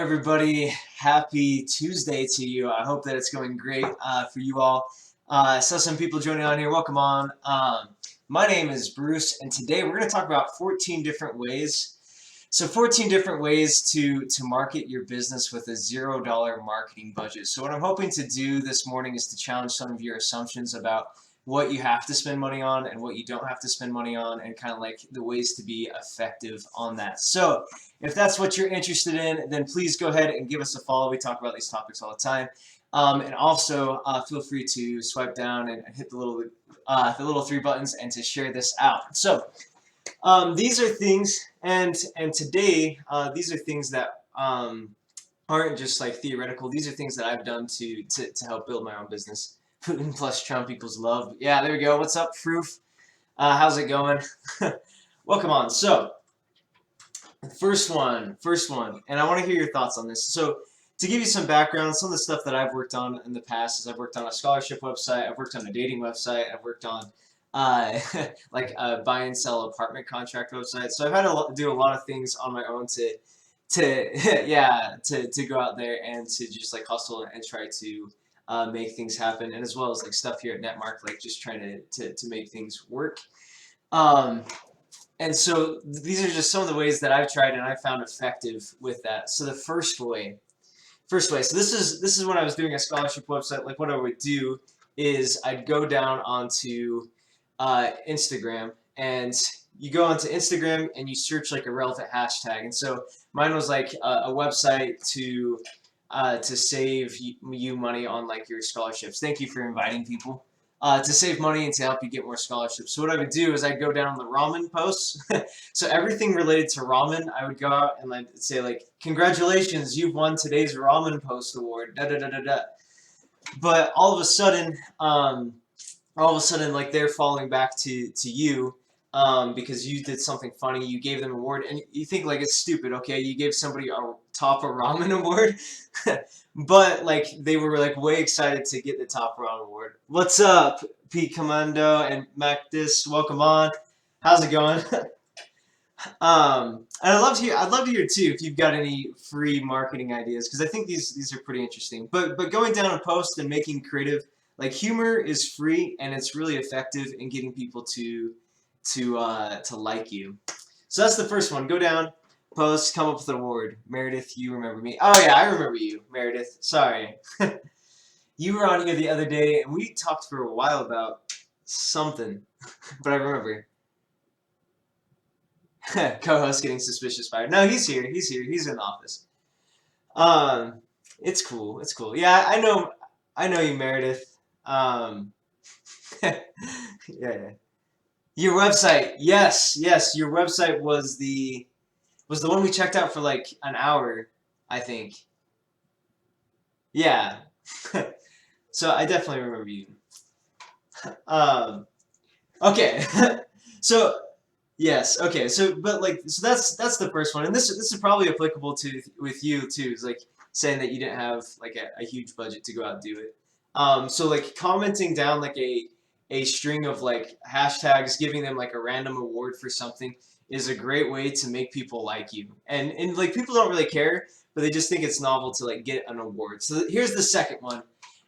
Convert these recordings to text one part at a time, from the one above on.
everybody? Happy Tuesday to you. I hope that it's going great for you all. I saw some people joining on here. Welcome on. My name is Bruce, and today we're going to talk about 14 different ways. So 14 different ways to market your business with a $0 marketing budget. So what I'm hoping to do this morning is to challenge some of your assumptions about what you have to spend money on and what you don't have to spend money on, and kind of like the ways to be effective on that. So if that's what you're interested in, then please go ahead and give us a follow. We talk about these topics all the time. And also feel free to swipe down and hit the little three buttons and to share this out. So these are things, and today these are things that aren't just like theoretical. These are things that I've done to help build my own business. Putin plus Trump equals love. Yeah, there we go. What's up, Froof? How's it going? Welcome on. So, first one, and I want to hear your thoughts on this. So, to give you some background, some of the stuff that I've worked on in the past is I've worked on a scholarship website, I've worked on a dating website, I've worked on like a buy and sell apartment contract website. So I've had to do a lot of things on my own to yeah, to go out there and to just like hustle and try to make things happen, and as well as like stuff here at Netmark, like just trying to make things work. And so these are just some of the ways that I've tried and I found effective with that. So the first way. So this is when I was doing a scholarship website. Like what I would do is I'd go down onto Instagram, and you go onto Instagram and you search like a relevant hashtag. And so mine was like a website to save you money on like your scholarships. Thank you for inviting people to save money and to help you get more scholarships. So what I would do is I'd go down the ramen posts. So everything related to ramen, I would go out and I'd say like, congratulations, you've won today's ramen post award. Da da da da da. But all of a sudden, like they're falling back to you. Because you did something funny, you gave them an award, and you think like it's stupid, okay? You gave somebody a top of ramen award, but like they were like way excited to get the top ramen award. What's up, Pete Commando and Macdis? Welcome on. How's it going? And I'd love to hear too if you've got any free marketing ideas, because I think these are pretty interesting. But going down a post and making creative, like humor is free and it's really effective in getting people to like you. So that's the first one. Go down, post, come up with an award. Meredith, you remember me? Oh yeah, I remember you, Meredith. Sorry. You were on here the other day and we talked for a while about something, but I remember. Co-host getting suspicious fired. No, he's here. He's in the office. It's cool. Yeah, I know you, Meredith. Yeah. Your website, yes, your website was the one we checked out for like an hour, I think. Yeah. So I definitely remember you. Okay. So yes, okay. So but like so that's the first one, and this is probably applicable to with you too. Is like saying that you didn't have like a huge budget to go out and do it. So like commenting down like a string of like hashtags, giving them like a random award for something is a great way to make people like you. And like people don't really care, but they just think it's novel to like get an award. So here's the second one.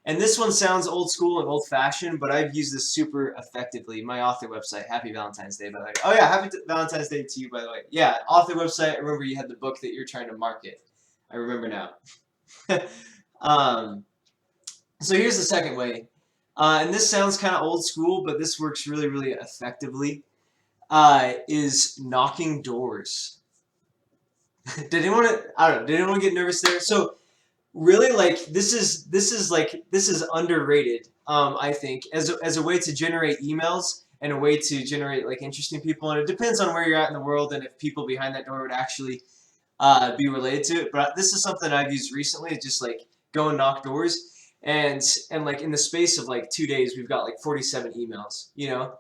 And this one sounds old school and old fashioned, but I've used this super effectively. My author website, Happy Valentine's Day, by the way. Oh yeah, Happy Valentine's Day to you, by the way. Yeah, author website. I remember you had the book that you're trying to market. I remember now. So here's the second way. And this sounds kind of old school, but this works really, really effectively, is knocking doors. Did anyone, I don't know, did anyone get nervous there? So really, like, this is underrated, I think, as a way to generate emails and a way to generate, like, interesting people. And it depends on where you're at in the world and if people behind that door would actually be related to it. But this is something I've used recently, just, like, go and knock doors. And like in the space of like 2 days, we've got like 47 emails, you know.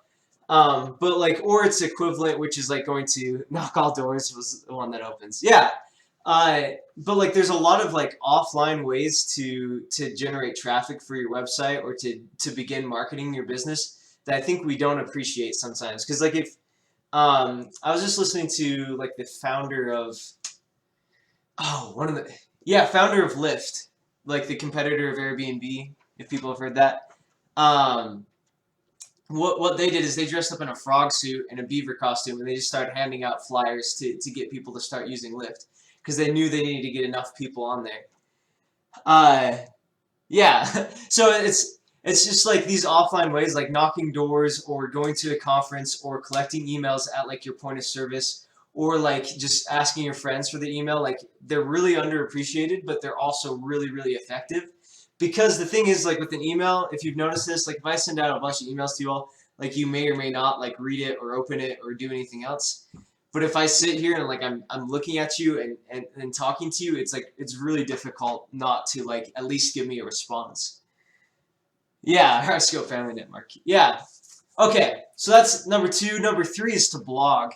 But like, or its equivalent, which is like going to knock all doors, was the one that opens. Yeah. But like, there's a lot of like offline ways to generate traffic for your website or to begin marketing your business that I think we don't appreciate sometimes. Because like if I was just listening to like the founder of one of the Yeah, founder of Lyft, like the competitor of Airbnb, if people have heard that. Um, what they did is they dressed up in a frog suit and a beaver costume, and they just started handing out flyers to get people to start using Lyft because they knew they needed to get enough people on there. Uh, yeah, so it's just like these offline ways, like knocking doors or going to a conference or collecting emails at like your point of service or like just asking your friends for the email. Like they're really underappreciated, but they're also really, really effective. Because the thing is, like with an email, if you've noticed this, like if I send out a bunch of emails to you all, like you may or may not like read it or open it or do anything else. But if I sit here and like I'm looking at you and talking to you, it's like it's really difficult not to like at least give me a response. Yeah, Horoscope Family Network. Yeah. Okay, so that's number two. Number three is to blog,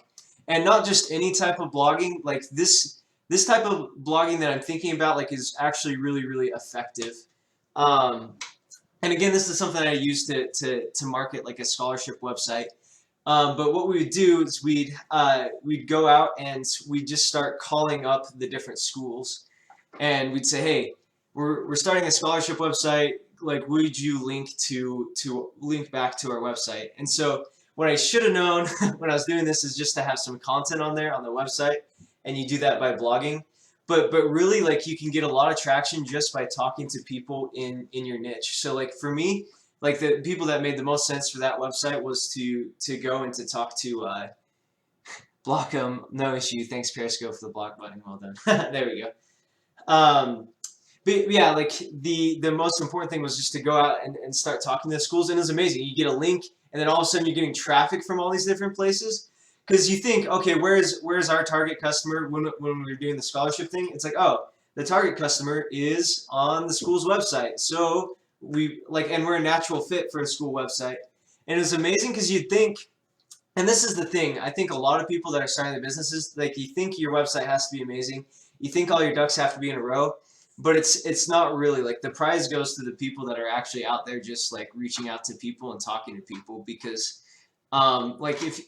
and not just any type of blogging. Like this type of blogging that I'm thinking about, like, is actually really really effective. Um, and again, this is something I use to market like a scholarship website. But what we would do is we'd go out and we'd just start calling up the different schools, and we'd say, hey, we're starting a scholarship website. Like, would you link back to our website? And so what I should have known when I was doing this is just to have some content on there on the website, and you do that by blogging. But really, like, you can get a lot of traction just by talking to people in your niche. So like for me, like the people that made the most sense for that website was to go and to talk to Blockham. No issue. Thanks Periscope for the block button. Well done. There we go. Um, but yeah, like the most important thing was just to go out and start talking to the schools, and it was amazing. You get a link, and then all of a sudden you're getting traffic from all these different places. Because you think, okay, where's our target customer when we're doing the scholarship thing? It's like, oh, the target customer is on the school's website. So we like, and we're a natural fit for a school website. And it's amazing because you'd think, and this is the thing, I think a lot of people that are starting their businesses, like you think your website has to be amazing. You think all your ducks have to be in a row, but it's not really. Like the prize goes to the people that are actually out there just like reaching out to people and talking to people because like if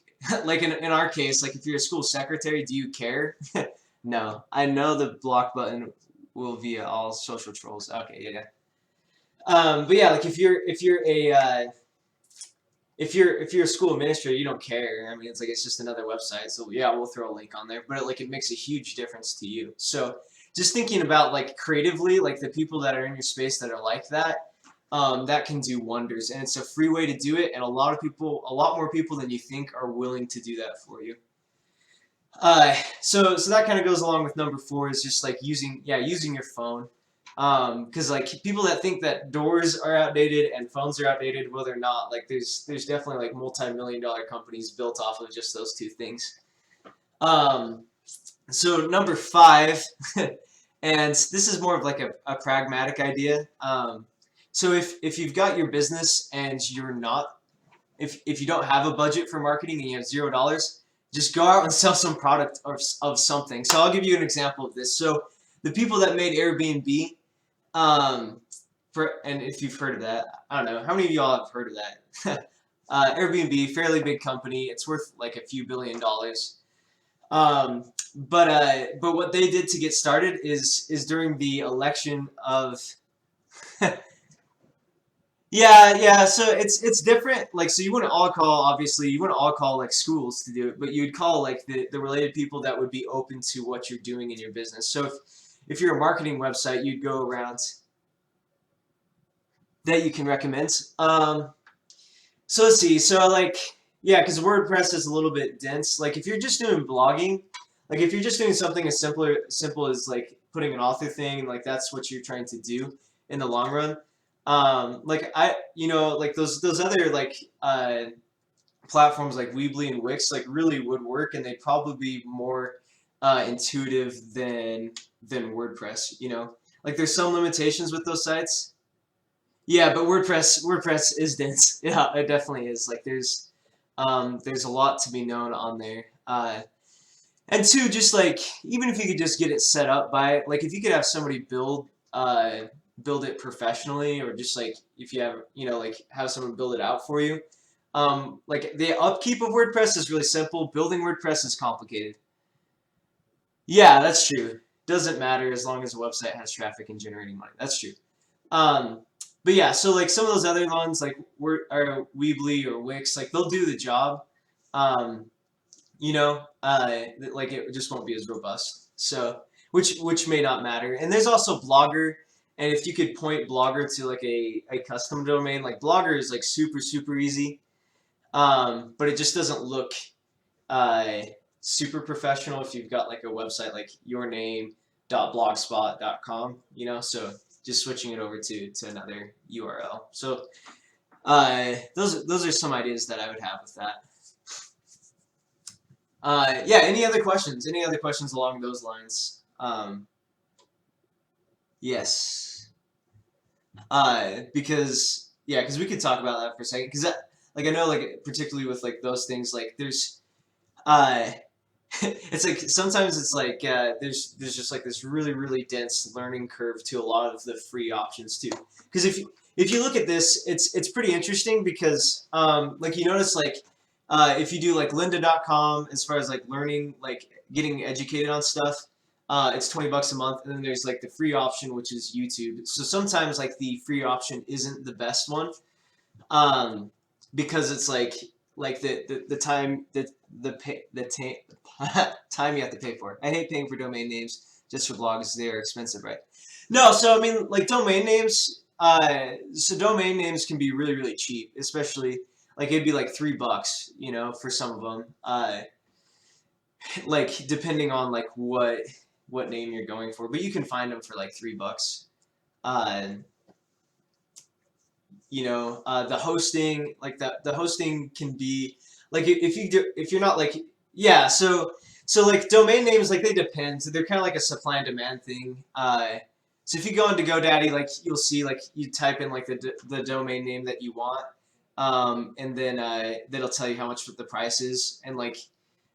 like in our case, like if you're a school secretary, do you care? No. I know the block button will via all social trolls. Okay, yeah, yeah. But yeah, like if you're a school administrator, you don't care. I mean, it's like it's just another website. So yeah, we'll throw a link on there, but it makes a huge difference to you. So just thinking about like creatively, like the people that are in your space that are like that, that can do wonders. And it's a free way to do it. And a lot more people than you think are willing to do that for you. So that kind of goes along with number four is just like using your phone. Because like people that think that doors are outdated and phones are outdated, well, they're not. Like there's definitely like multi-million-dollar companies built off of just those two things. Um, so number five, and this is more of like a pragmatic idea. So if you've got your business and you're not, if you don't have a budget for marketing and you have $0, just go out and sell some product of something. So I'll give you an example of this. So the people that made Airbnb, um, and if you've heard of that, I don't know, how many of y'all have heard of that? Airbnb, fairly big company. It's worth like a few $1 billion. But what they did to get started is during the election of yeah, yeah. So it's different. Like, so you wouldn't all call like schools to do it, but you'd call like the related people that would be open to what you're doing in your business. So if you're a marketing website, you'd go around that you can recommend. So let's see. So like, yeah, because WordPress is a little bit dense. Like if you're just doing blogging, like if you're just doing something as simple as like putting an author thing, like that's what you're trying to do in the long run. Like like those other like platforms like Weebly and Wix like really would work, and they'd probably be more intuitive than WordPress. Like there's some limitations with those sites. Yeah, but WordPress is dense. Yeah, it definitely is. Like there's a lot to be known on there. And two, just like even if you could just get it set up by like if you could have somebody build it professionally, or just like if you have like have someone build it out for you. Like the upkeep of WordPress is really simple. Building WordPress is complicated. Yeah, that's true. doesn't matter as long as the website has traffic and generating money. That's true. Um, but yeah, so like some of those other ones like Weebly or Wix, like they'll do the job. Um, like it just won't be as robust. So which may not matter. And there's also Blogger, and if you could point Blogger to like a custom domain, like Blogger is like super easy, but it just doesn't look uh, super professional if you've got like a website like yourname.blogspot.com, so just switching it over to another URL. So those are some ideas that I would have with that. Yeah, any other questions? Any other questions along those lines? Yes. Because we could talk about that for a second. Because like I know, like particularly with like those things, like there's, it's like sometimes it's like there's just like this really dense learning curve to a lot of the free options too. Because if you look at this, it's pretty interesting because like you notice like if you do like lynda.com as far as like learning, like getting educated on stuff, it's $20 a month, and then there's like the free option, which is YouTube. So sometimes like the free option isn't the best one, because it's like the time time you have to pay for it. I hate paying for domain names just for blogs. They're expensive, right? No, so I mean like domain names. So domain names can be really cheap, especially like it'd be like $3, for some of them. Like depending on like what name you're going for, but you can find them for like $3. The hosting, like the hosting can be like if you're not like so like domain names, like they depend. So they're kind of like a supply and demand thing. So if you go into GoDaddy, like you'll see like you type in like the domain name that you want, and then that'll tell you how much the price is. And like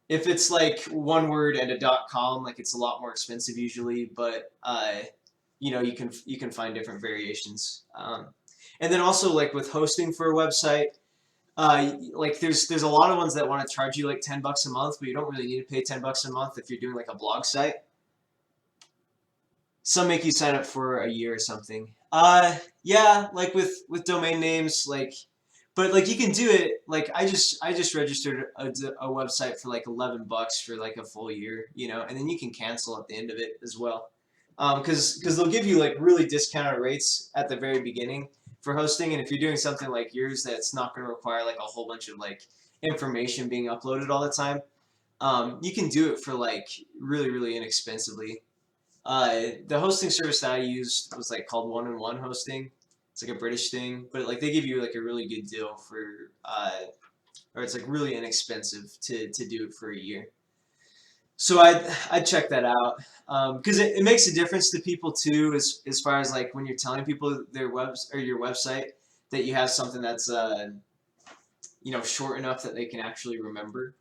if it's like one word and a .com, like it's a lot more expensive usually, but you can find different variations. And then also like with hosting for a website, like there's a lot of ones that want to charge you like $10 a month, but you don't really need to pay $10 a month if you're doing like a blog site. Some make you sign up for a year or something. Yeah, like with domain names, like, but like you can do it. Like I just registered a website for like $11 for like a full year, and then you can cancel at the end of it as well. Because they'll give you like really discounted rates at the very beginning for hosting, and if you're doing something like yours that's not going to require like a whole bunch of like information being uploaded all the time, you can do it for like really inexpensively. The hosting service that I used was like called One-on-One Hosting. It's like a British thing, but like they give you like a really good deal for, or it's like really inexpensive to do it for a year. So I'd check that out, because it makes a difference to people too, as far as like when you're telling people their webs or your website that you have something that's short enough that they can actually remember,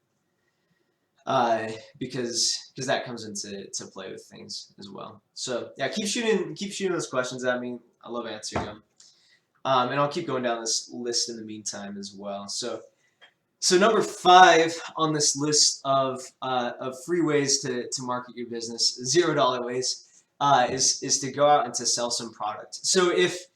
because that comes into play with things as well. So yeah, keep shooting those questions at me. I love answering them, and I'll keep going down this list in the meantime as well. So number 5 on this list of free ways to market your business, $0 ways, is to go out and to sell some product. So if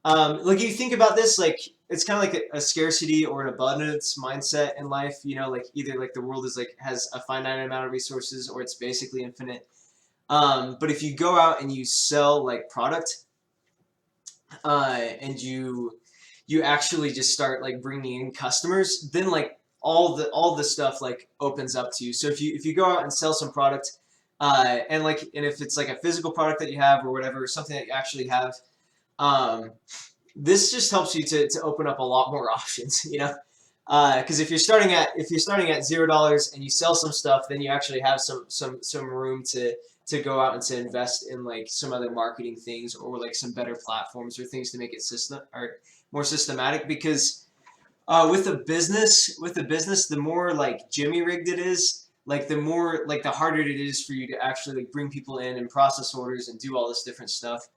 like you think about this, like it's kind of like a scarcity or an abundance mindset in life, like either like the world is like has a finite amount of resources or it's basically infinite. But if you go out and you sell like product, and you actually just start like bringing in customers, then like all the stuff like opens up to you. So if you go out and sell some product, and if it's like a physical product that you have or whatever, something that you actually have, this just helps you to open up a lot more options, because if you're starting at $0 and you sell some stuff, then you actually have some room to go out and to invest in like some other marketing things or like some better platforms or things to make it more systematic. Because with a business, the more like jimmy rigged it is, like the more like the harder it is for you to actually like bring people in and process orders and do all this different stuff.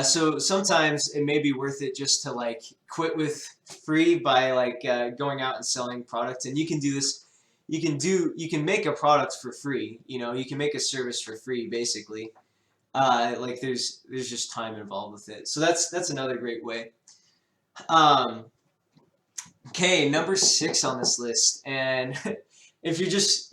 So sometimes it may be worth it just to like quit with free by like going out and selling product. And you can do this you can make a product for free. You know, you can make a service for free, basically. Like there's just time involved with it. So that's another great way. Um, okay, number 6 on this list, and if you're just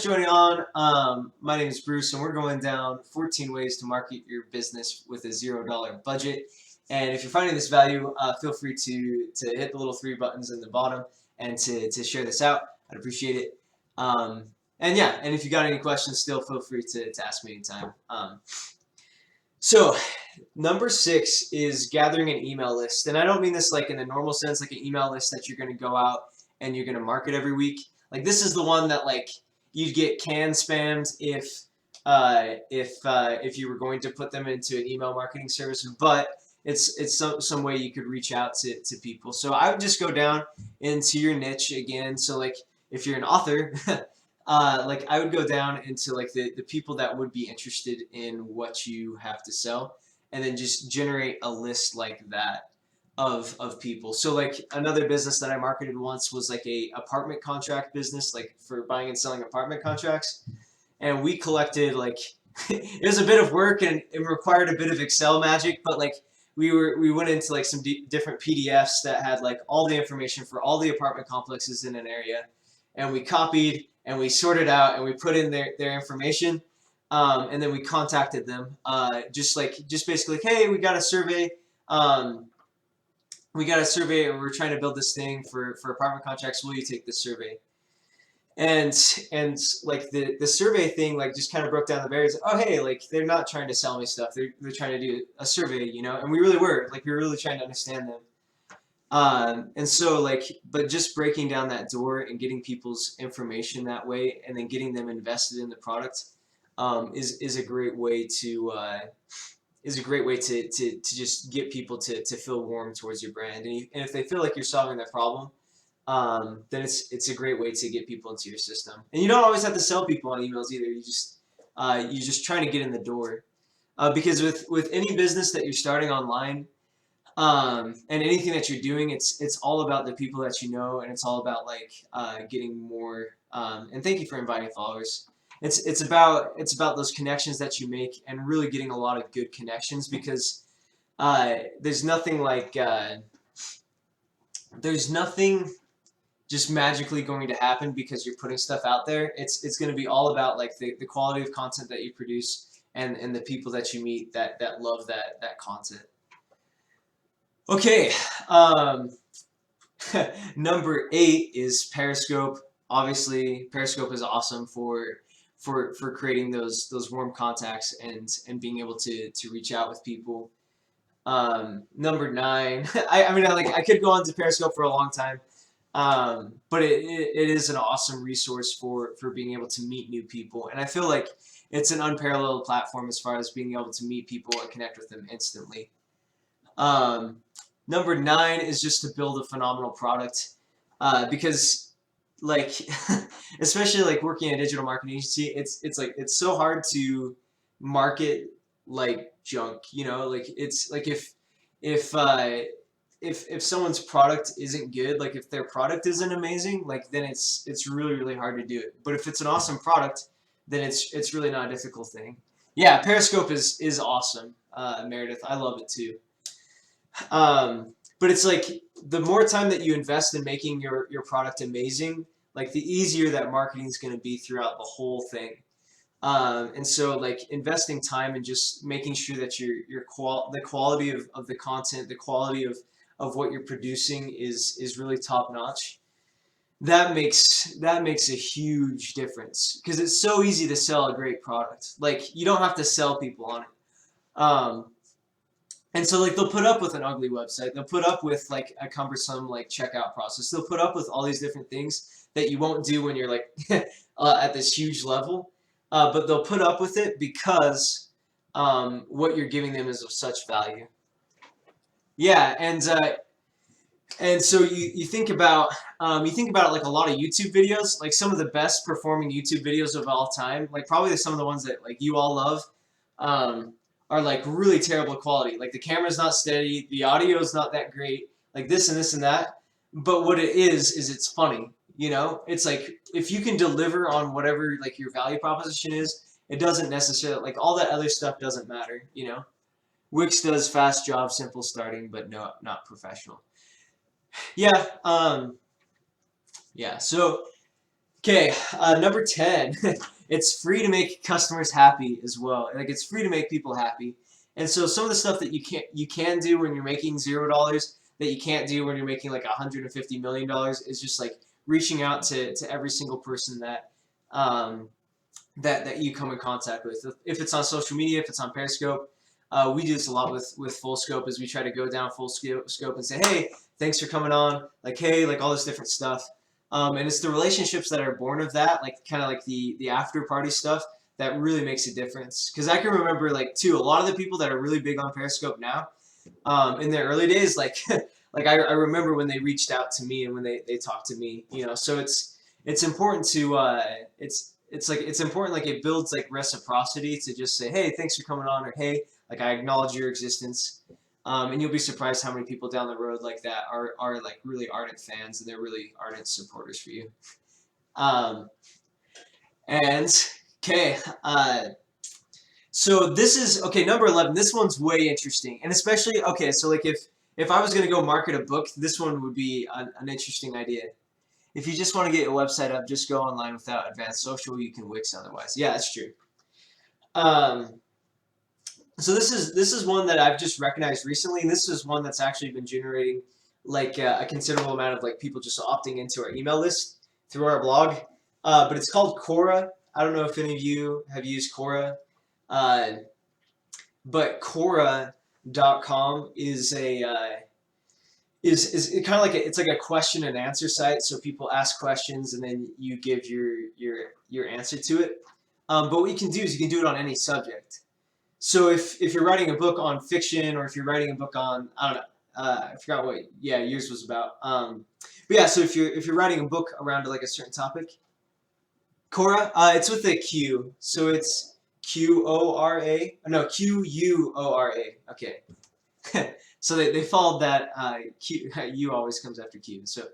joining on, my name is Bruce, and we're going down 14 ways to market your business with a $0 budget. And if you're finding this value, feel free to hit the little 3 buttons in the bottom and to share this out. I'd appreciate it. And yeah, and if you got any questions, still feel free to ask me anytime. So number 6 is gathering an email list. And I don't mean this like in the normal sense, like an email list that you're going to go out and you're going to market every week. Like this is the one that like you'd get canned spammed if you were going to put them into an email marketing service, but it's some way you could reach out to people. So I would just go down into your niche again. So like if you're an author, like I would go down into like the people that would be interested in what you have to sell, and then just generate a list like that of people. So like another business that I marketed once was like a apartment contract business, like for buying and selling apartment contracts. And we collected like it was a bit of work and it required a bit of Excel magic, but like we went into like some different PDFs that had like all the information for all the apartment complexes in an area, and we copied and we sorted out and we put in their information, and then we contacted them, just basically like, hey, we got a survey, and we're trying to build this thing for apartment contracts. Will you take this survey? And like the survey thing like just kind of broke down the barriers. Oh hey, like they're not trying to sell me stuff. They're trying to do a survey, you know. And we really were really trying to understand them. And so like, but just breaking down that door and getting people's information that way, and then getting them invested in the product, is a great way to just get people to feel warm towards your brand. And if they feel like you're solving their problem, then it's a great way to get people into your system. And you don't always have to sell people on emails either. You're just trying to get in the door, because with any business that you're starting online, and anything that you're doing, it's all about the people that you know, and it's all about like getting more. And thank you for inviting followers. It's about those connections that you make, and really getting a lot of good connections, because there's nothing like there's nothing just magically going to happen because you're putting stuff out there. It's going to be all about like the quality of content that you produce, and the people that you meet that love that content. Okay, number 8 is Periscope. Obviously, Periscope is awesome for creating those warm contacts and being able to reach out with people. Number 9, I mean, I could go on to Periscope for a long time, but it is an awesome resource for being able to meet new people, and I feel like it's an unparalleled platform as far as being able to meet people and connect with them instantly. Number 9 is just to build a phenomenal product, because like especially like working at a digital marketing agency, it's like it's so hard to market like junk, you know. Like it's like if someone's product isn't good, like if their product isn't amazing, like then it's really hard to do it. But if it's an awesome product, then it's really not a difficult thing. Yeah, Periscope is awesome, Meredith. I love it too. But it's like the more time that you invest in making your product amazing, like the easier that marketing is going to be throughout the whole thing. And so like investing time and just making sure that the quality of the content, the quality of what you're producing is really top notch. That makes a huge difference, because it's so easy to sell a great product. Like you don't have to sell people on it. And so like they'll put up with an ugly website, they'll put up with like a cumbersome like checkout process, they'll put up with all these different things that you won't do when you're like at this huge level, but they'll put up with it because what you're giving them is of such value. Yeah, and so you think about like a lot of YouTube videos, like some of the best performing YouTube videos of all time, like probably some of the ones that like you all love, are like really terrible quality. Like the camera's not steady, the audio is not that great, like this and this and that. But what it is it's funny. You know, it's like if you can deliver on whatever like your value proposition is, it doesn't necessarily like all that other stuff doesn't matter. You know, Wix does fast job, simple starting, but no, not professional. Yeah. Yeah. So okay, number 10. It's free to make customers happy as well. Like it's free to make people happy. And so some of the stuff that you can do when you're making $0 that you can't do when you're making like $150 million is just like reaching out to every single person um, that you come in contact with. If it's on social media, if it's on Periscope, we do this a lot with Full Scope as we try to go down Full Scope and say, hey, thanks for coming on. Like, hey, like all this different stuff. And it's the relationships that are born of that, like kind of like the after party stuff that really makes a difference. Because I can remember like too, a lot of the people that are really big on Periscope now, in their early days, like like I remember when they reached out to me and when they talked to me, you know. So it's important to it's important, like it builds like reciprocity to just say, hey, thanks for coming on, or hey, like I acknowledge your existence. And you'll be surprised how many people down the road like that are like really ardent fans and they're really ardent supporters for you. Um, and okay, so this is okay. Number 11. This one's way interesting, and especially okay. So like if I was gonna go market a book, this one would be an interesting idea. If you just want to get your website up, just go online without advanced social. You can Wix otherwise. Yeah, that's true. Um, so this is one that I've just recognized recently, and this is one that's actually been generating like a considerable amount of like people just opting into our email list through our blog. But it's called Quora. I don't know if any of you have used Quora, uh, but Quora.com is a is kind of like it's like a question and answer site. So people ask questions and then you give your answer to it. But what you can do is you can do it on any subject. So if you're writing a book on fiction, or if you're writing a book on, I don't know, I forgot what yours was about. But yeah, so if you're writing a book around like a certain topic, Quora, it's with a Q, so it's Quora. No, Quora. Okay, so they followed that. Q U always comes after Q. So,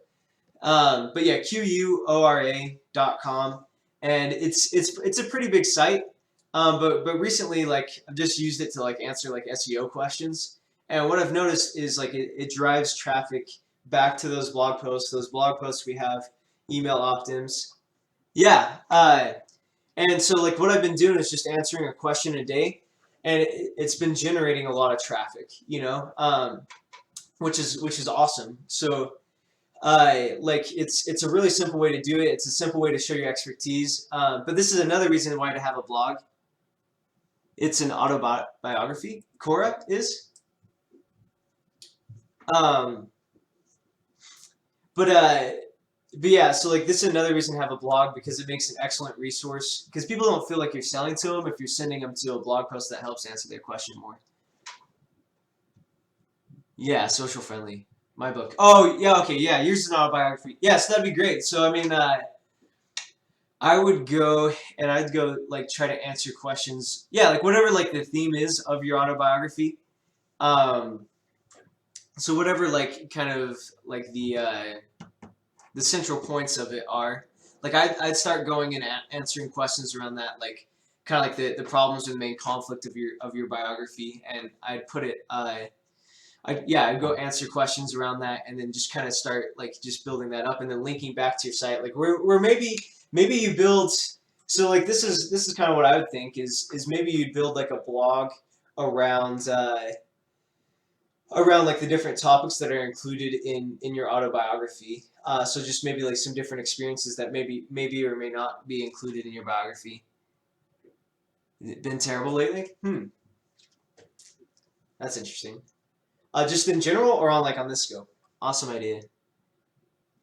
but yeah, Quora.com, and it's a pretty big site. But recently, like I've just used it to like answer like SEO questions, and what I've noticed is like it drives traffic back to those blog posts. Those blog posts we have email opt-ins. Yeah, and so like what I've been doing is just answering a question a day, and it's been generating a lot of traffic. You know, which is awesome. So. Like it's a really simple way to do it. It's a simple way to show your expertise. But this is another reason why to have a blog. It's an autobiography. Quora is. Um, but uh, but yeah, so like this is another reason to have a blog because it makes an excellent resource because people don't feel like you're selling to them if you're sending them to a blog post that helps answer their question more. Yeah, social friendly. My book. Oh yeah, okay, yeah. Yours is an autobiography. Yes, that'd be great. So I mean, I would go and I'd go like try to answer questions. Yeah, like whatever like the theme is of your autobiography. Um, so whatever like kind of like the central points of it are. Like I'd start going and answering questions around that, like kind of like the problems or the main conflict of your biography, and I'd put it. I'd go answer questions around that, and then just kind of start like just building that up, and then linking back to your site, like where maybe you build. So like this is kind of what I would think is maybe you'd build like a blog around around like the different topics that are included in your autobiography. So just maybe like some different experiences that maybe or may not be included in your biography. Been terrible lately? That's interesting. Just in general or on like on this scope? Awesome idea.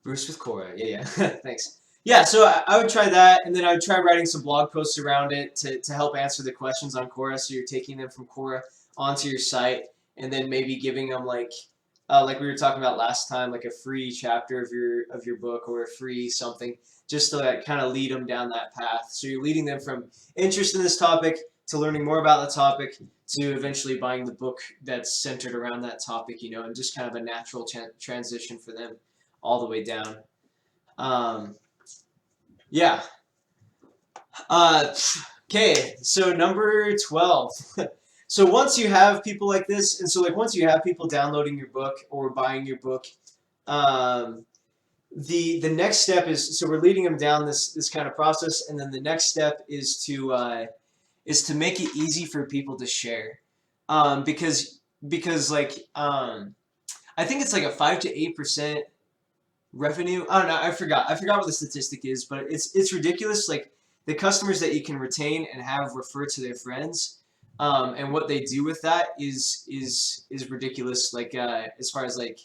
Bruce with Quora. Yeah, yeah. Thanks. Yeah, so I would try that, and then I would try writing some blog posts around it to help answer the questions on Quora. So you're taking them from Quora onto your site, and then maybe giving them like we were talking about last time, like a free chapter of your book or a free something, just to like kind of lead them down that path. So you're leading them from interest in this topic to learning more about the topic to eventually buying the book that's centered around that topic, you know, and just kind of a natural transition for them all the way down. Um, yeah. Okay, so number 12. So once you have people like this, and so like once you have people downloading your book or buying your book, um, the next step is, so we're leading them down this kind of process, and then the next step is to make it easy for people to share, because like I think it's like a 5 to 8% revenue. I don't know. I forgot what the statistic is, but it's ridiculous. Like the customers that you can retain and have refer to their friends, and what they do with that is ridiculous. Like as far as like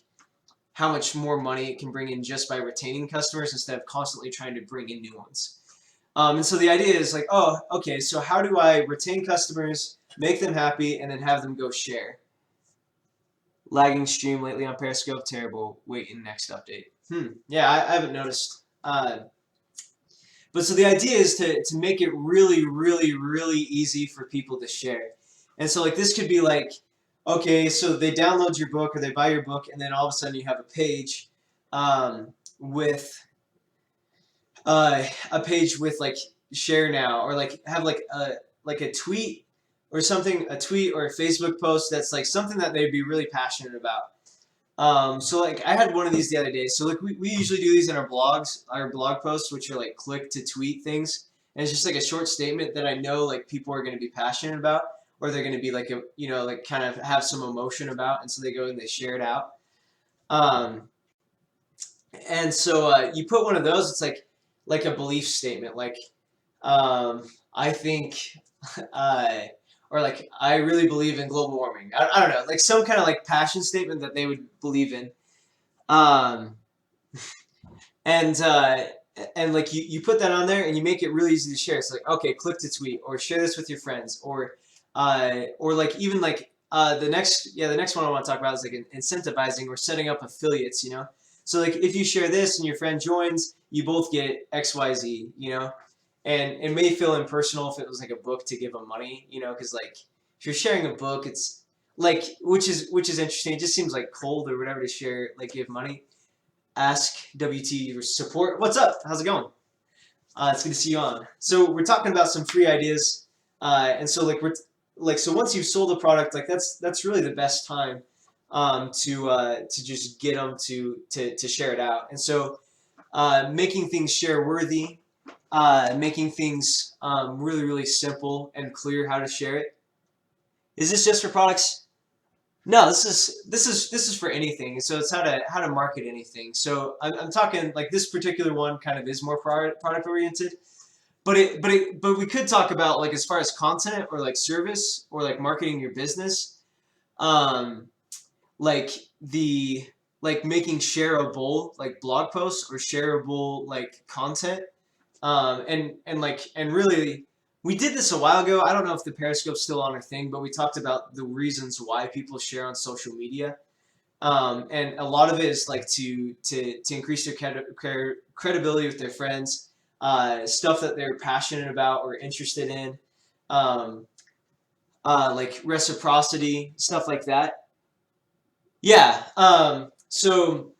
how much more money it can bring in just by retaining customers instead of constantly trying to bring in new ones. And so the idea is like, oh, okay, so how do I retain customers, make them happy, and then have them go share? Lagging stream lately on Periscope, terrible. Waiting next update. Yeah, I haven't noticed. But so the idea is to make it really, really, really easy for people to share. And so like this could be like, okay, so they download your book or they buy your book, and then all of a sudden you have a page with like share now, or like have like a tweet or something, a tweet or a Facebook post that's like something that they'd be really passionate about. So like I had one of these the other day. So like we usually do these in our blogs, our blog posts, which are like click to tweet things. And it's just like a short statement that I know like people are going to be passionate about, or they're going to be like, like kind of have some emotion about. And so they go and they share it out. Um, and so you put one of those, it's like a belief statement, like I think, uh, or like I really believe in global warming. I don't know, like some kind of like passion statement that they would believe in, um, and like you put that on there and you make it really easy to share. It's like, okay, click to tweet or share this with your friends, or like even like the next one I want to talk about is like incentivizing or setting up affiliates. So like if you share this and your friend joins, you both get XYZ. And it may feel impersonal if it was like a book to give them money, because like if you're sharing a book, it's like which is interesting. It just seems like cold or whatever to share, like give money. Ask WT support. What's up? How's it going? It's good to see you on. So we're talking about some free ideas, and so so once you've sold a product, like that's really the best time to just get them to share it out. And so making things share worthy, making things really really simple and clear how to share it. Is this just for products? No, this is for anything. So it's how to market anything. So I'm talking like this particular one kind of is more product oriented, but we could talk about like as far as content or like service or like marketing your business, um, like the like making shareable like blog posts or shareable like content, and really we did this a while ago. I don't know if the Periscope's still on our thing, but we talked about the reasons why people share on social media. And a lot of it is like to increase their credibility with their friends, stuff that they're passionate about or interested in, um, like reciprocity, stuff like that. Yeah. So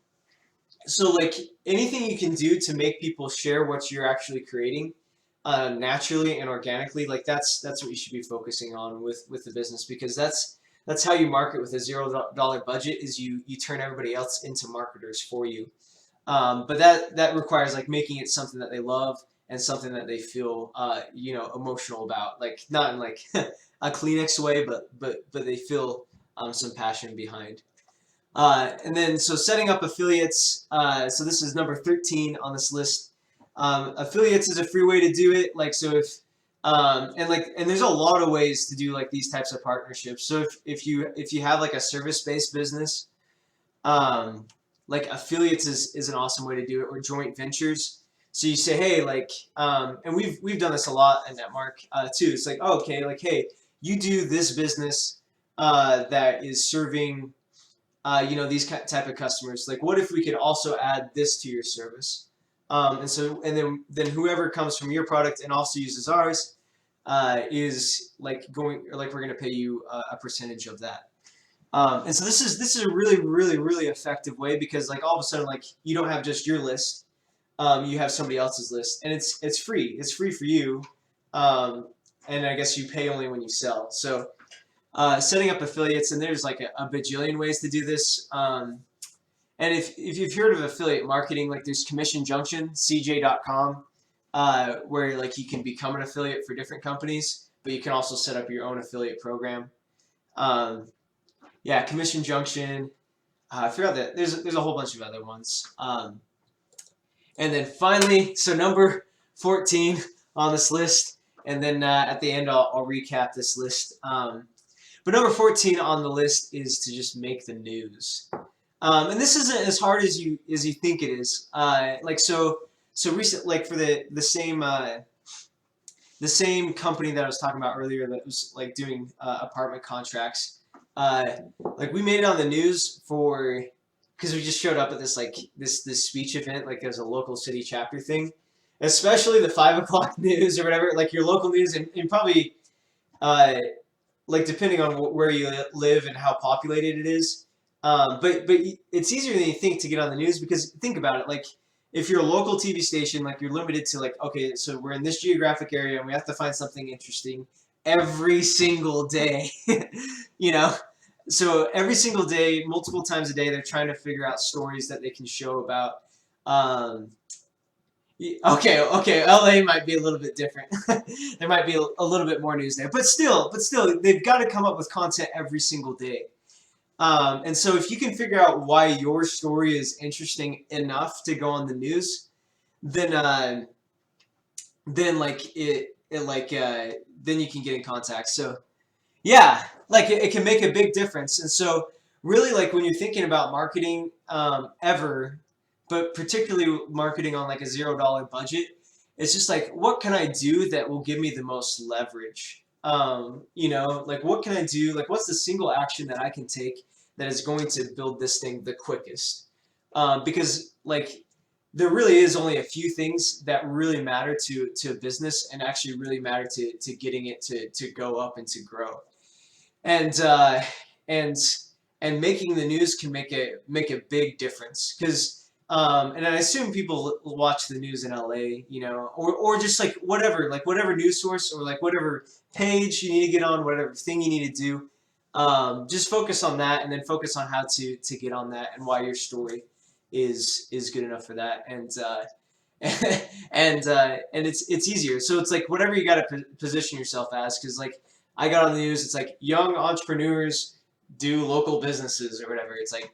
like anything you can do to make people share what you're actually creating, naturally and organically, like that's what you should be focusing on with the business, because that's how you market with a $0 budget, is you turn everybody else into marketers for you. But that requires like making it something that they love and something that they feel emotional about, like not in like a Kleenex way, but they feel some passion behind. And then so setting up affiliates. So this is number 13 on this list. Affiliates is a free way to do it. Like so if and there's a lot of ways to do like these types of partnerships. So if you have like a service-based business, like affiliates is an awesome way to do it, or joint ventures. So you say, hey, like, and we've done this a lot in Netmark too. It's like, oh, okay, like, hey, you do this business that is serving these type of customers. Like, what if we could also add this to your service? And then whoever comes from your product and also uses ours is like we're going to pay you a percentage of that. And so this is a really really really effective way, because like all of a sudden like you don't have just your list. you have somebody else's list, and it's free. It's free for you, um, and I guess you pay only when you sell. So setting up affiliates, and there's like a bajillion ways to do this. And if you've heard of affiliate marketing, like there's Commission Junction, CJ.com, where like you can become an affiliate for different companies, but you can also set up your own affiliate program. Yeah, Commission Junction. I forgot that there's a whole bunch of other ones. And then finally, so number 14 on this list, and then at the end I'll recap this list. But number 14 on the list is to just make the news. And this isn't as hard as you think it is. Like so recent, like for the same company that I was talking about earlier that was like doing apartment contracts. Like we made it on the news because we just showed up at this speech event, like as a local city chapter thing. Especially the 5 o'clock news or whatever, like your local news, and probably like depending on where you live and how populated it is. But it's easier than you think to get on the news, because think about it, like if you're a local TV station, like you're limited to like, okay, so we're in this geographic area and we have to find something interesting every single day, you know? So every single day, multiple times a day, they're trying to figure out stories that they can show about. Okay, LA might be a little bit different. There might be a little bit more news there, but still, they've got to come up with content every single day. And so if you can figure out why your story is interesting enough to go on the news, then then you can get in contact. So yeah, like it can make a big difference. And so really, like when you're thinking about marketing ever, but particularly marketing on like a $0 budget, it's just like, what can I do that will give me the most leverage? You know, like what can I do? Like what's the single action that I can take that is going to build this thing the quickest? Because like there really is only a few things that really matter to a business and actually really matter to getting it to go up and to grow. And and making the news can make a big difference, because and I assume people watch the news in LA, you know, or just like whatever news source or like whatever page you need to get on, whatever thing you need to do. Just focus on that, and then focus on how to get on that and why your story is good enough for that. And and it's easier. So it's like whatever you got to position yourself as, because like I got on the news, it's like young entrepreneurs do local businesses or whatever. It's like,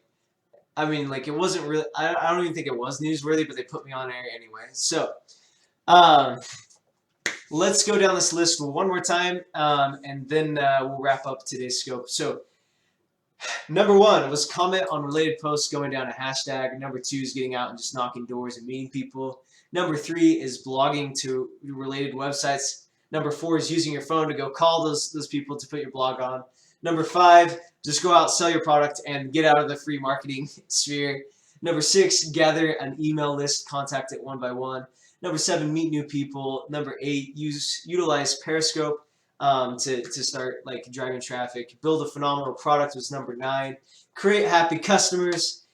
I mean, like it wasn't really, I don't even think it was newsworthy, but they put me on air anyway. So let's go down this list one more time, and then we'll wrap up today's scope. So number 1 was comment on related posts going down a hashtag. Number 2 is getting out and just knocking doors and meeting people. Number 3 is blogging to related websites. Number 4 is using your phone to go call those people to put your blog on. Number 5, just go out, sell your product, and get out of the free marketing sphere. Number 6, gather an email list, contact it one by one. Number 7, meet new people. Number 8, utilize Periscope to start like driving traffic. Build a phenomenal product was number 9. Create happy customers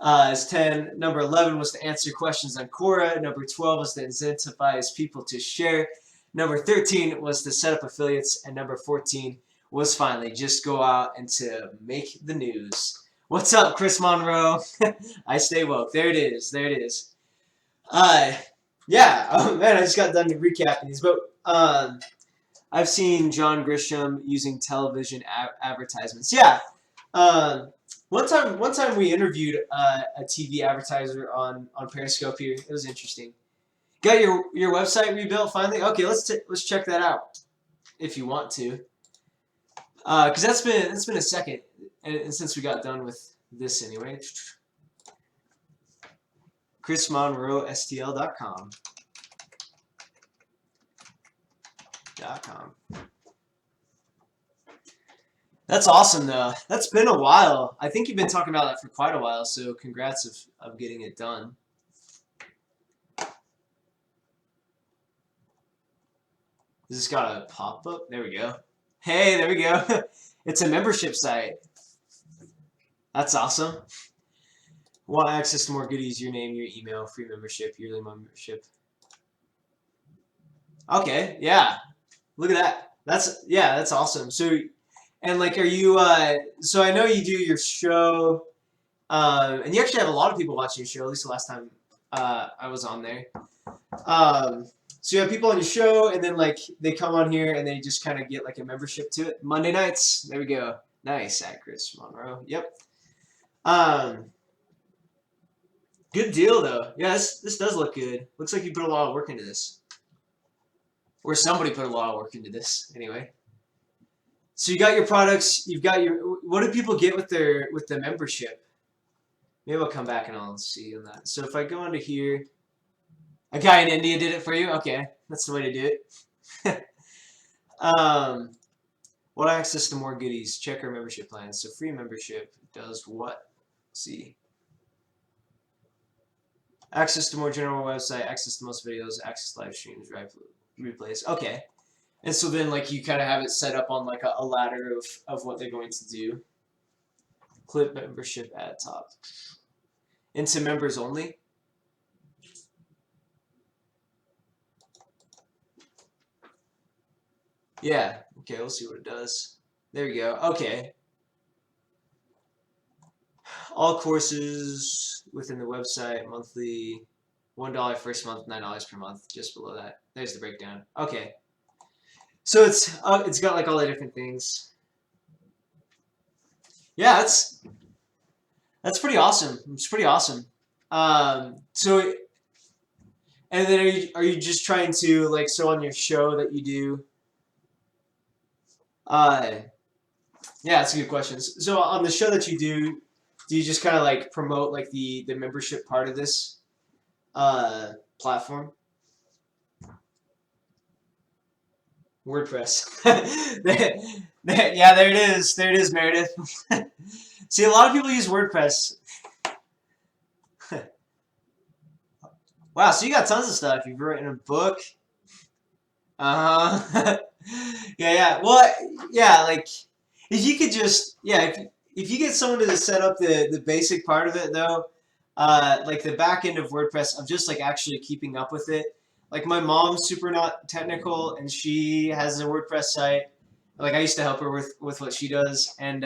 is 10. Number 11 was to answer questions on Quora. Number 12 was to incentivize people to share. Number 13 was to set up affiliates. And number 14 was finally just go out and to make the news. What's up, Chris Monroe? I stay woke. There it is. There it is. Yeah. Oh man, I just got done recapping these, but I've seen John Grisham using television advertisements. Yeah. One time we interviewed a TV advertiser on Periscope here. It was interesting. Got your website rebuilt finally? Okay, let's check that out if you want to. Because that's been a second, and since we got done with this anyway. ChrisMonroeSTL.com. That's awesome though. That's been a while. I think you've been talking about that for quite a while, so congrats of getting it done. Is this got a pop-up? There we go. Hey, there we go. It's a membership site. That's awesome. Want access to more goodies? Your name, your email, free membership, yearly membership. Okay, yeah. Look at that. That's awesome. So, and like, are you? So I know you do your show, and you actually have a lot of people watching your show. At least the last time I was on there. So you have people on your show, and then like they come on here, and they just kind of get like a membership to it. Monday nights. There we go. Nice, at Chris Monroe. Yep. Um, Good deal though. Yeah, this does look good. Looks like you put a lot of work into this, or somebody put a lot of work into this. Anyway, so you got your products. You've got your. What do people get with the membership? Maybe I'll come back and I'll see on that. So if I go into here, a guy in India did it for you. Okay, that's the way to do it. um, what access to more goodies? Check our membership plans. So free membership does what? Let's see. Access to more general website, access to most videos, access to live streams, replays. Okay. And so then like you kind of have it set up on like a ladder of what they're going to do. Clip membership at top. Into members only. Yeah. Okay, we'll see what it does. There we go. Okay. All courses within the website, monthly, $1 first month, $9 per month, just below that. There's the breakdown. Okay. So it's got like all the different things. Yeah, that's pretty awesome. It's pretty awesome. So and then are you just trying to like so on your show that you do? Yeah, that's a good question. So on the show that you do you just kind of like promote like the membership part of this platform? WordPress. Yeah, there it is. There it is, Meredith. See, a lot of people use WordPress. Wow, so you got tons of stuff. You've written a book. Uh-huh. Yeah, yeah. Well, yeah, like if you could just if you get someone to set up the basic part of it though, like the back end of WordPress of just like actually keeping up with it. Like my mom's super not technical and she has a WordPress site. Like I used to help her with what she does and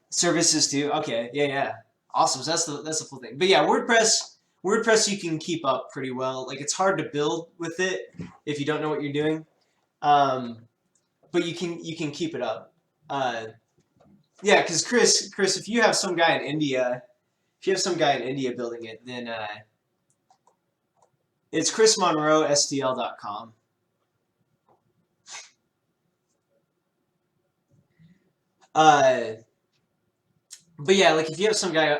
services too. Okay, yeah, yeah. Awesome. So that's the full thing. But yeah, WordPress you can keep up pretty well. Like it's hard to build with it if you don't know what you're doing. Um, but you can keep it up. Uh, yeah, because Chris, if you have some guy in India, if you have some guy in India building it, then it's chrismonroestl.com. Uh, but yeah, like if you have some guy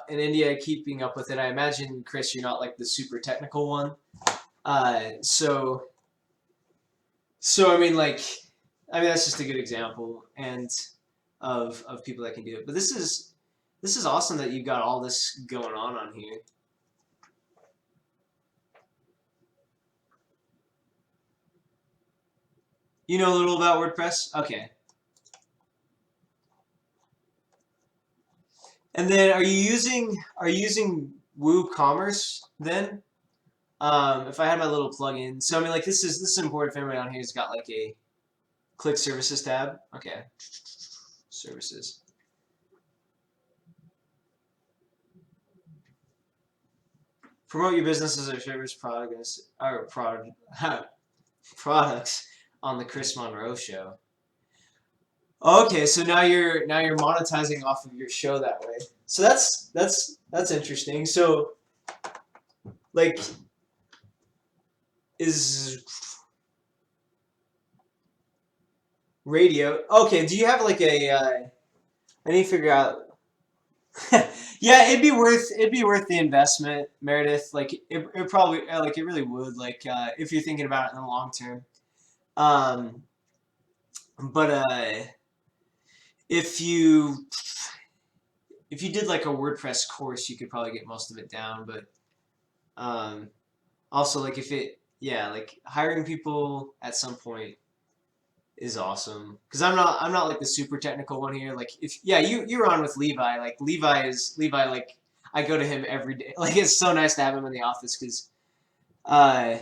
in India keeping up with it, I imagine Chris, you're not like the super technical one. So I mean, like, I mean that's just a good example and of people that can do it. But this is awesome that you've got all this going on here. You know a little about WordPress? Okay. And then are you using WooCommerce then? If I had my little plugin. So I mean like this is important if anybody on here has got like a click services tab. Okay. Services. Promote your business as a service products on the Chris Monroe show. Okay, so now you're monetizing off of your show that way. So that's interesting. So like is radio okay? Do you have like a? I need to figure out. Yeah, it'd be worth the investment, Meredith. Like it probably like it really would. Like if you're thinking about it in the long term. Um, but if you if you did like a WordPress course, you could probably get most of it down. But um, also like if it yeah like hiring people at some point is awesome because I'm not like the super technical one here. Like if yeah, you're on with Levi. Like Levi. Like I go to him every day. Like it's so nice to have him in the office because uh,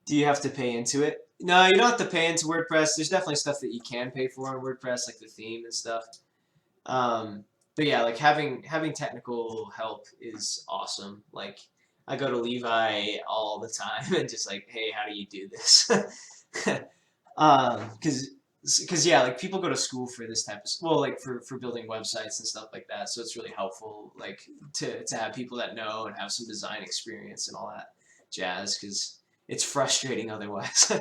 do you have to pay into it? No, you don't have to pay into WordPress. There's definitely stuff that you can pay for on WordPress, like the theme and stuff. Um, but yeah, like having technical help is awesome. Like I go to Levi all the time and just like, hey, how do you do this? Because yeah, like people go to school for this type of well, like for building websites and stuff like that. So it's really helpful, like to have people that know and have some design experience and all that jazz. Because it's frustrating otherwise.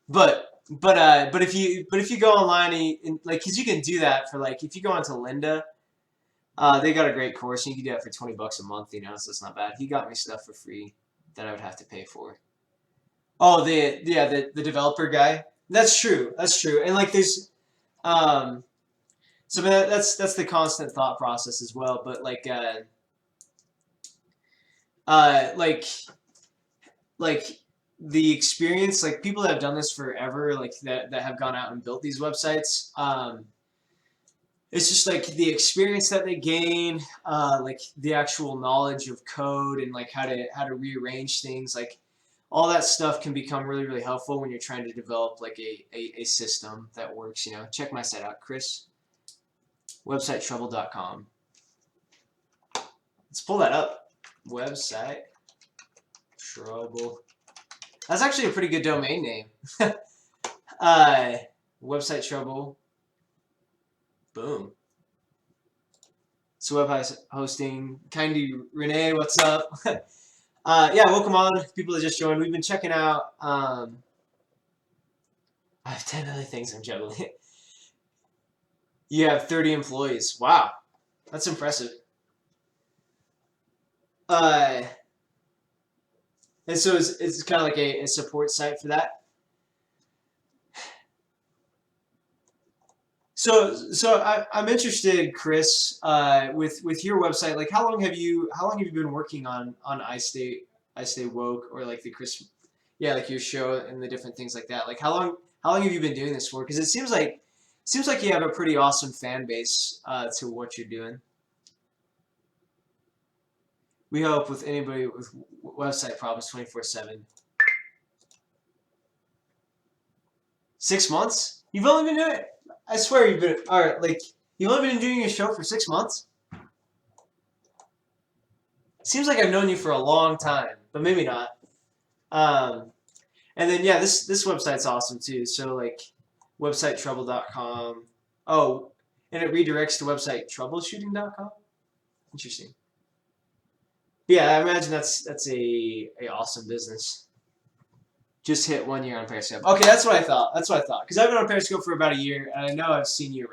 But if you go online and like, cause you can do that for like if you go onto Lynda, they got a great course and you can do that for $20 a month, you know, so it's not bad. He got me stuff for free that I would have to pay for. Oh, the developer guy. That's true. That's true. And like there's um so that's the constant thought process as well. But uh like like the experience, like people that have done this forever, like that have gone out and built these websites, it's just like the experience that they gain, like the actual knowledge of code and like how to rearrange things, like all that stuff can become really really helpful when you're trying to develop like a system that works. You know, check my site out, Chris. Websitetrouble.com. Let's pull that up. Website Trouble. That's actually a pretty good domain name. uh, Website Trouble. Boom. So web hosting. Kindy Renee, what's up? Yeah, welcome on people that just joined. We've been checking out. I have 10 other things I'm juggling. You have 30 employees. Wow, that's impressive. Uh, and so it's kind of like a support site for that. I'm interested, Chris, with your website. Like, how long have you been working on I Stay Woke, or like the Chris, yeah, like your show and the different things like that. Like how long have you been doing this for? Because it seems like you have a pretty awesome fan base to what you're doing. We help with anybody with website problems 24/7. 6 months? You've only been doing it. I swear you've been all right. Like you've only been doing your show for 6 months. Seems like I've known you for a long time, but maybe not. Um, and then yeah, this website's awesome too. So like websitetrouble.com. Oh, and it redirects to website troubleshooting.com. Interesting. Yeah, I imagine that's a awesome business. Just hit 1 year on Periscope. Okay, that's what I thought. That's what I thought. Because I've been on Periscope for about a year, and I know I've seen you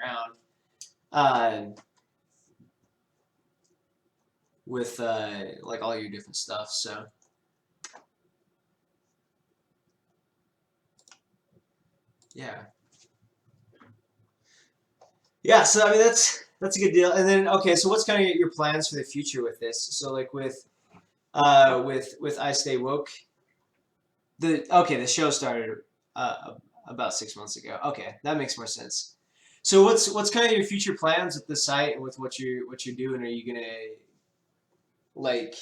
around with like all your different stuff. So yeah, yeah. So I mean that's a good deal. And then okay, so what's kind of your plans for the future with this? So like with I Stay Woke, the show started about 6 months ago. Okay, that makes more sense. So what's kind of your future plans with the site and with what you're doing? Are you gonna like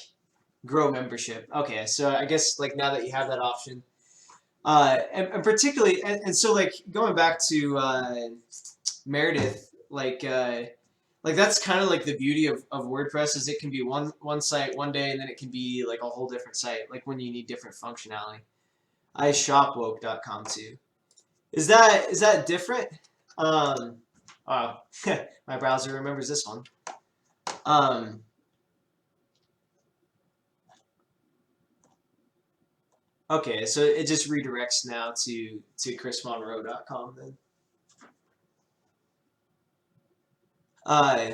grow membership? Okay, so I guess like now that you have that option, and particularly and so like going back to Meredith, like that's kind of like the beauty of WordPress is it can be one site one day and then it can be like a whole different site like when you need different functionality. I shopwoke.com too. Is that different? Um, oh, my browser remembers this one. Um, okay, so it just redirects now to chrismonroe.com then. Uh,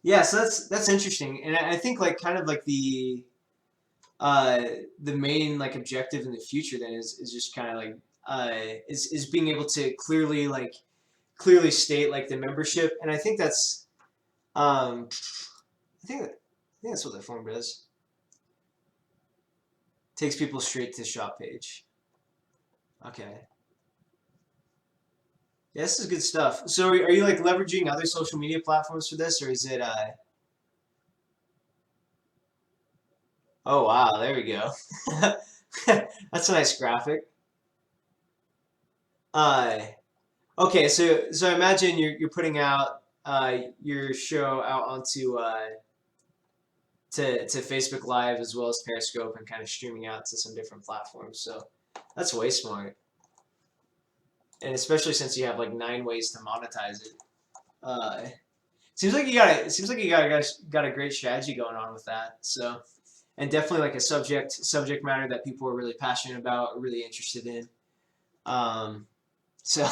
yeah, so that's interesting, and I think like kind of like uh, the main like objective in the future then is just kind of like is being able to clearly state like the membership, and I think that's I think that's what the form does. Takes people straight to the shop page. Okay. Yeah, this is good stuff. So are you like leveraging other social media platforms for this, or is it oh wow, there we go. That's a nice graphic. Uh okay, so I imagine you're putting out your show out onto to Facebook Live as well as Periscope and kind of streaming out to some different platforms. So that's way smart. And especially since you have like 9 ways to monetize it. Uh, seems like you got a great strategy going on with that. So, and definitely like a subject matter that people are really passionate about, really interested in. Um, so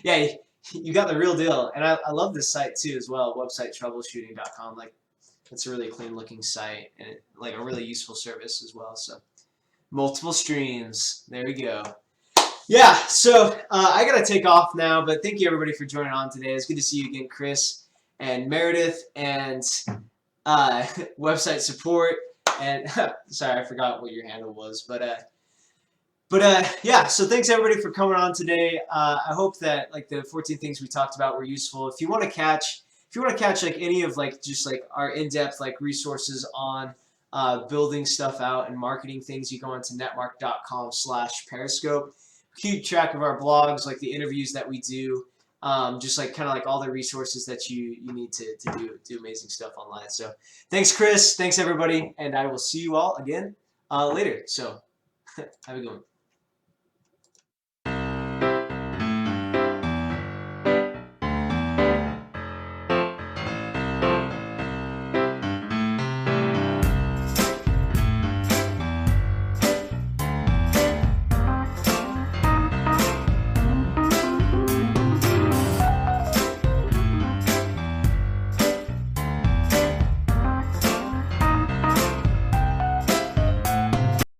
yeah, you got the real deal. And I love this site too as well, websitetroubleshooting.com. Like it's a really clean looking site and like a really useful service as well. So multiple streams. There we go. Yeah, so I gotta take off now, but thank you everybody for joining on today. It's good to see you again, Chris and Meredith and website support and sorry, I forgot what your handle was, but yeah. So thanks everybody for coming on today. I hope that like the 14 things we talked about were useful. If you want to catch like any of like just like our in-depth like resources on building stuff out and marketing things, you go into netmark.com/periscope. Keep track of our blogs, like the interviews that we do, just like kind of like all the resources that you need to do amazing stuff online. So thanks, Chris. Thanks, everybody. And I will see you all again later. So have a good one.